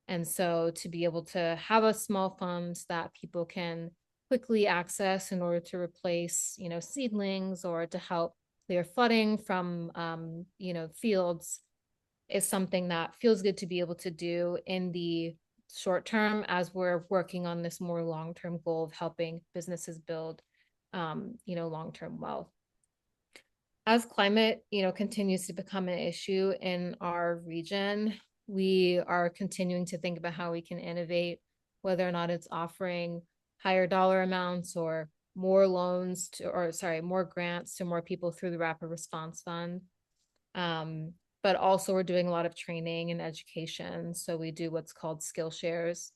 Speaker 5: And so to be able to have a small fund that people can quickly access in order to replace, seedlings or to help clear flooding from, fields is something that feels good to be able to do in the short term as we're working on this more long-term goal of helping businesses build, long-term wealth. As climate, continues to become an issue in our region, we are continuing to think about how we can innovate, whether or not it's offering higher dollar amounts or more loans more grants to more people through the Rapid Response Fund. But also we're doing a lot of training and education. So we do what's called skill shares,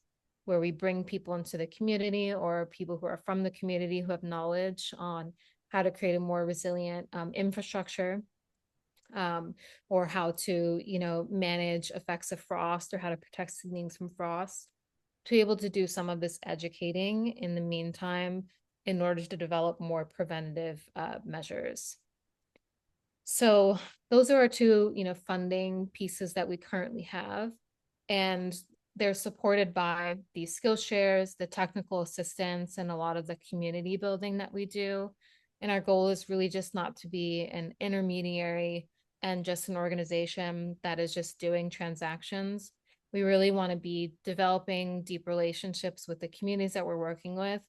Speaker 5: where we bring people into the community or people who are from the community who have knowledge on how to create a more resilient infrastructure, or how to, manage effects of frost or how to protect seedlings from frost, to be able to do some of this educating in the meantime in order to develop more preventative measures. So those are our two, funding pieces that we currently have, and they're supported by these skill shares, the technical assistance, and a lot of the community building that we do. And our goal is really just not to be an intermediary and just an organization that is just doing transactions. We really want to be developing deep relationships with the communities that we're working with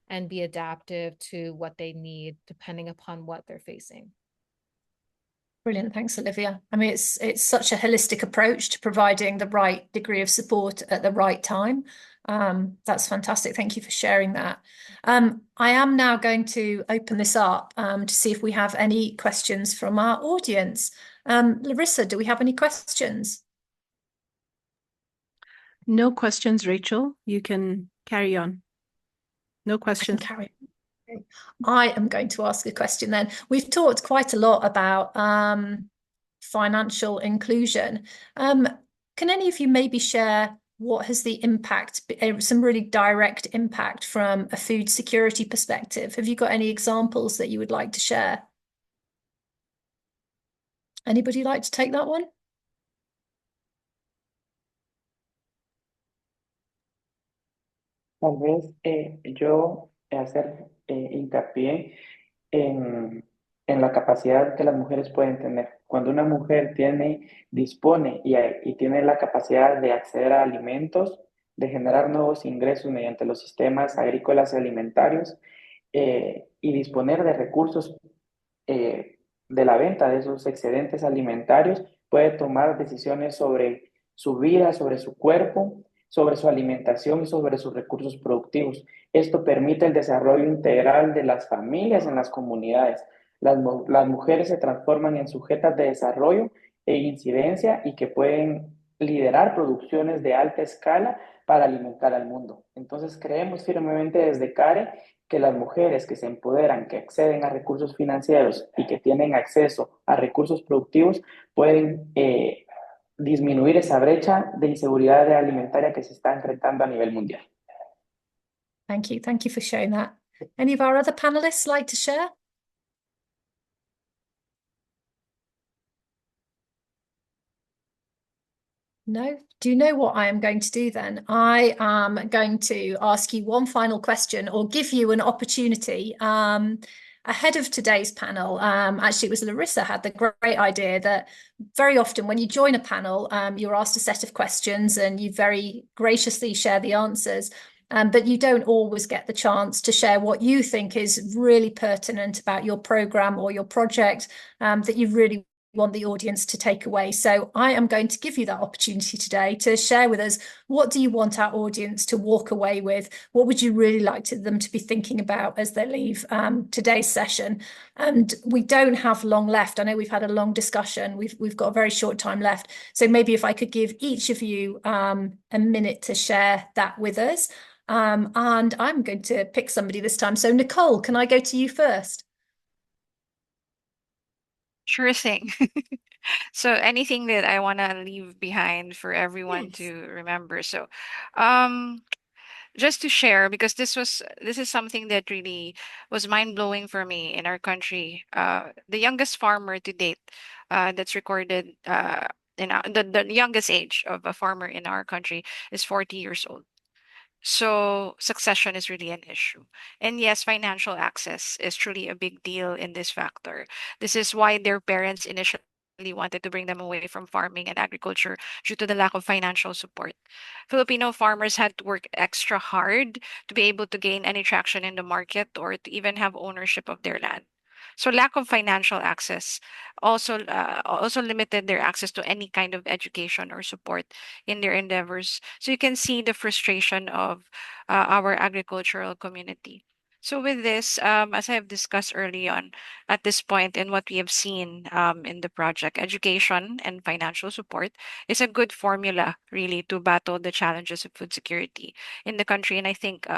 Speaker 5: and be adaptive to what they need depending upon what they're facing.
Speaker 1: Brilliant. Thanks, Olivia. I mean, it's such a holistic approach to providing the right degree of support at the right time. That's fantastic. Thank you for sharing that. I am now going to open this up to see if we have any questions from our audience. Larissa, do we have any questions?
Speaker 7: No questions, Rachel. You can carry on. No questions.
Speaker 1: I am going to ask a question then. We've talked quite a lot about financial inclusion. Can any of you maybe share what has the impact, some really direct impact from a food security perspective? Have you got any examples that you would like to share? Anybody like to take that one?
Speaker 6: Tal vez yo hacer hincapié en la capacidad que las mujeres pueden tener. Cuando una mujer dispone y tiene la capacidad de acceder a alimentos, de generar nuevos ingresos mediante los sistemas agrícolas y alimentarios, y disponer de recursos de la venta de esos excedentes alimentarios, puede tomar decisiones sobre su vida, sobre su cuerpo, sobre su alimentación y sobre sus recursos productivos. Esto permite el desarrollo integral de las familias en las comunidades. Las mujeres se transforman en sujetas de desarrollo e incidencia y que pueden liderar producciones de alta escala para alimentar al mundo. Entonces creemos firmemente desde CARE que las mujeres que se empoderan, que acceden a recursos financieros y que tienen acceso a recursos productivos pueden disminuir esa brecha de inseguridad alimentaria que se está enfrentando a nivel mundial.
Speaker 1: Thank you for sharing that. Any of our other panelists like to share? No? Do you know what I am going to do then? I am going to ask you one final question or give you an opportunity ahead of today's panel. Actually, it was Larissa had the great idea that very often when you join a panel, you're asked a set of questions and you very graciously share the answers. But you don't always get the chance to share what you think is really pertinent about your program or your project that you really want the audience to take away. So I am going to give you that opportunity today to share with us, what do you want our audience to walk away with? What would you really like them to be thinking about as they leave today's session? And we don't have long left. I know we've had a long discussion. We've got a very short time left. So maybe if I could give each of you a minute to share that with us. And I'm going to pick somebody this time. So Nicole, can I go to you first?
Speaker 4: Sure thing. So anything that I want to leave behind for everyone
Speaker 1: Yes.
Speaker 4: to remember. So, um, just to share, because this is something that really was mind blowing for me in our country. The youngest farmer to date, that's recorded, the youngest age of a farmer in our country is 40 years old. So succession is really an issue. And yes, financial access is truly a big deal in this factor. This is why their parents initially wanted to bring them away from farming and agriculture due to the lack of financial support. Filipino farmers had to work extra hard to be able to gain any traction in the market or to even have ownership of their land. So lack of financial access also limited their access to any kind of education or support in their endeavors. So you can see the frustration of our agricultural community. So with this, as I have discussed early on, at this point in what we have seen in the project, education and financial support is a good formula really to battle the challenges of food security in the country. And I think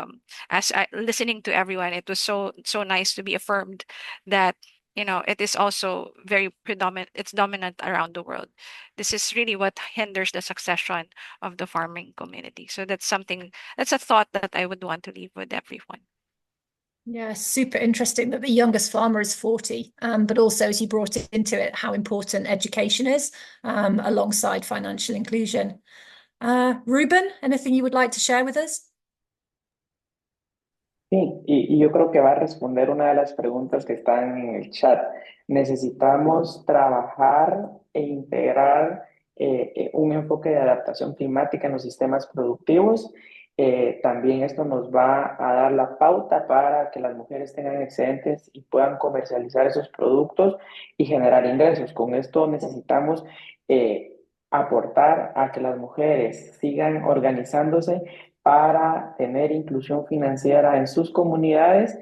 Speaker 4: listening to everyone, it was so nice to be affirmed that it is also very predominant, it's dominant around the world. This is really what hinders the succession of the farming community. So that's a thought that I would want to leave with everyone.
Speaker 1: Yeah, super interesting that the youngest farmer is 40, but also as you brought it into it, how important education is alongside financial inclusion. Ruben, anything you would like to share with us?
Speaker 6: Sí, y yo creo que va a responder una de las preguntas que están en el chat. Necesitamos trabajar e integrar un enfoque de adaptación climática en los sistemas productivos. También esto nos va a dar la pauta para que las mujeres tengan excedentes y puedan comercializar esos productos y generar ingresos. Con esto necesitamos aportar a que las mujeres sigan organizándose para tener inclusión financiera en sus comunidades,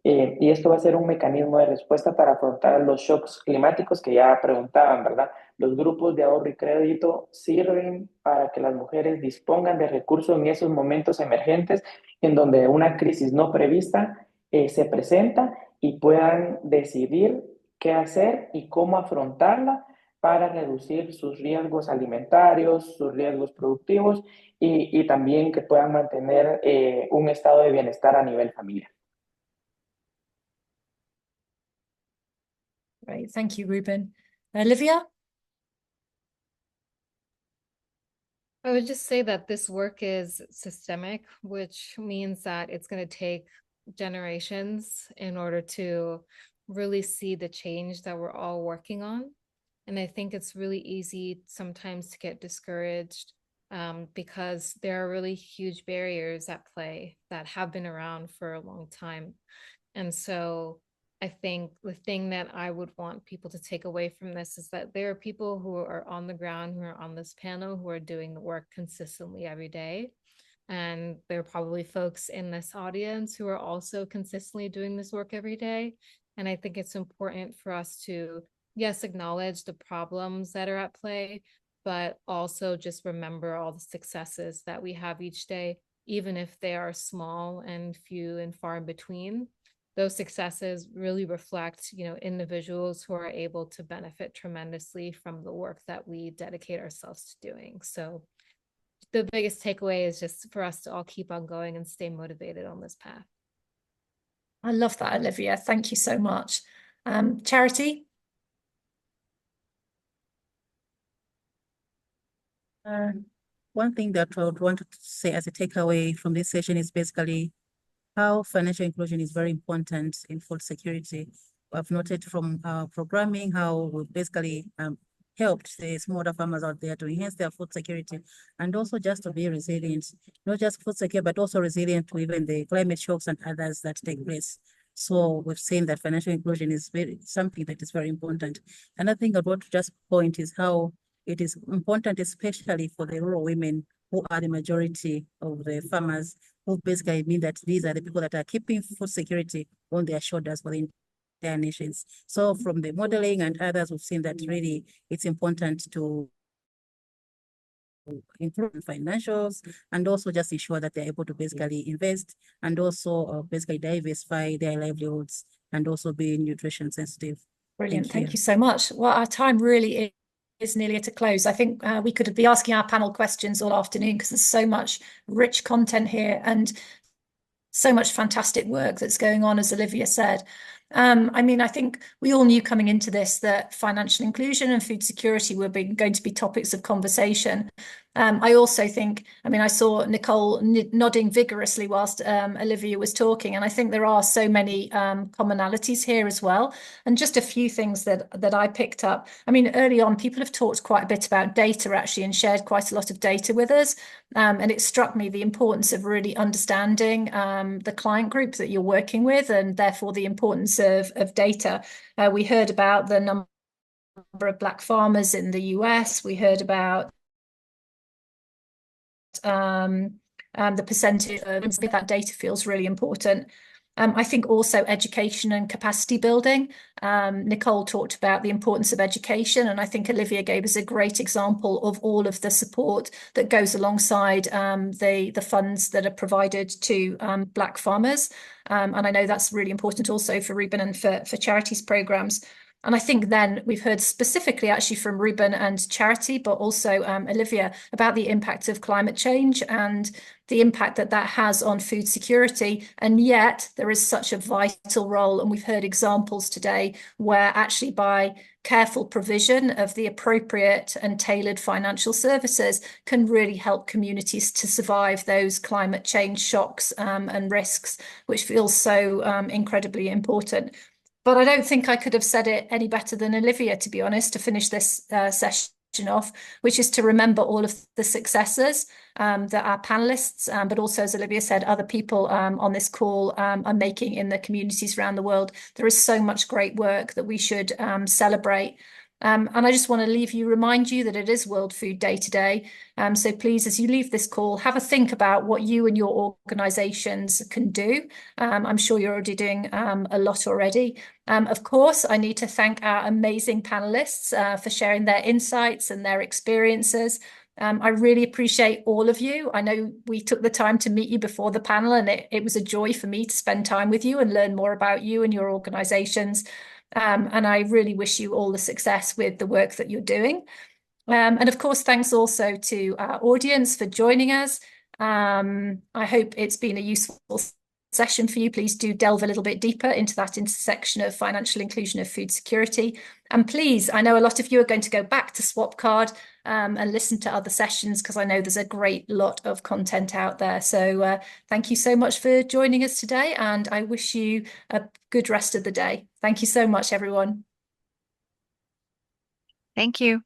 Speaker 6: y esto va a ser un mecanismo de respuesta para afrontar los shocks climáticos que ya preguntaban, ¿verdad? Los grupos de ahorro y crédito sirven para que las mujeres dispongan de recursos en esos momentos emergentes en donde una crisis no prevista se presenta y puedan decidir qué hacer y cómo afrontarla para reducir sus riesgos alimentarios, sus riesgos productivos y también que puedan mantener un estado de bienestar a nivel familiar.
Speaker 1: Great, thank you, Ruben. Olivia?
Speaker 5: I would just say that this work is systemic, which means that it's going to take generations in order to really see the change that we're all working on. And I think it's really easy sometimes to get discouraged because there are really huge barriers at play that have been around for a long time. And so I think the thing that I would want people to take away from this is that there are people who are on the ground, who are on this panel, who are doing the work consistently every day. And there are probably folks in this audience who are also consistently doing this work every day. And I think it's important for us to, yes, acknowledge the problems that are at play, but also just remember all the successes that we have each day, even if they are small and few and far in between. Those successes really reflect, individuals who are able to benefit tremendously from the work that we dedicate ourselves to doing. So the biggest takeaway is just for us to all keep on going and stay motivated on this path.
Speaker 1: I love that, Olivia. Thank you so much. Charity?
Speaker 3: One thing that I would want to say as a takeaway from this session is basically how financial inclusion is very important in food security. I've noted from programming how we basically helped the smaller farmers out there to enhance their food security and also just to be resilient, not just food security, but also resilient to even the climate shocks and others that take place. So we've seen that financial inclusion is something that is very important. Another thing I want to just point is how it is important, especially for the rural women who are the majority of the farmers, who basically mean that these are the people that are keeping food security on their shoulders for the entire nations. So from the modeling and others, we've seen that really it's important to improve financials and also just ensure that they're able to basically invest and also basically diversify their livelihoods and also be nutrition sensitive.
Speaker 1: Brilliant. Thank you so much. Well, our time really is nearly at a close. I think we could be asking our panel questions all afternoon because there's so much rich content here and so much fantastic work that's going on, as Olivia said. I mean, I think we all knew coming into this that financial inclusion and food security were going to be topics of conversation. I also think, I mean, I saw Nicole nodding vigorously whilst Olivia was talking, and I think there are so many commonalities here as well. And just a few things that I picked up. I mean, early on, people have talked quite a bit about data actually and shared quite a lot of data with us. And it struck me the importance of really understanding the client group that you're working with and therefore the importance of data. We heard about the number of Black farmers in the US. We heard about the percentage of that data feels really important. I think also education and capacity building. Nicole talked about the importance of education, and I think Olivia gave us a great example of all of the support that goes alongside the funds that are provided to Black farmers. And I know that's really important also for Reuben and for charities programs. And I think then we've heard specifically actually from Reuben and Charity, but also Olivia, about the impact of climate change and the impact that that has on food security. And yet there is such a vital role. And we've heard examples today where actually by careful provision of the appropriate and tailored financial services can really help communities to survive those climate change shocks and risks, which feels so incredibly important. But I don't think I could have said it any better than Olivia, to be honest, to finish this session off, which is to remember all of the successes that our panelists, but also, as Olivia said, other people on this call are making in the communities around the world. There is so much great work that we should celebrate. And I just want to remind you that it is World Food Day today. So please, as you leave this call, have a think about what you and your organisations can do. I'm sure you're already doing a lot already. Of course, I need to thank our amazing panelists for sharing their insights and their experiences. I really appreciate all of you. I know we took the time to meet you before the panel, and it was a joy for me to spend time with you and learn more about you and your organisations. And I really wish you all the success with the work that you're doing. And of course, thanks also to our audience for joining us. I hope it's been a useful session for you. Please do delve a little bit deeper into that intersection of financial inclusion of food security. And please, I know a lot of you are going to go back to Swapcard and listen to other sessions because I know there's a great lot of content out there. So thank you so much for joining us today, and I wish you a good rest of the day. Thank you so much, everyone.
Speaker 4: Thank you.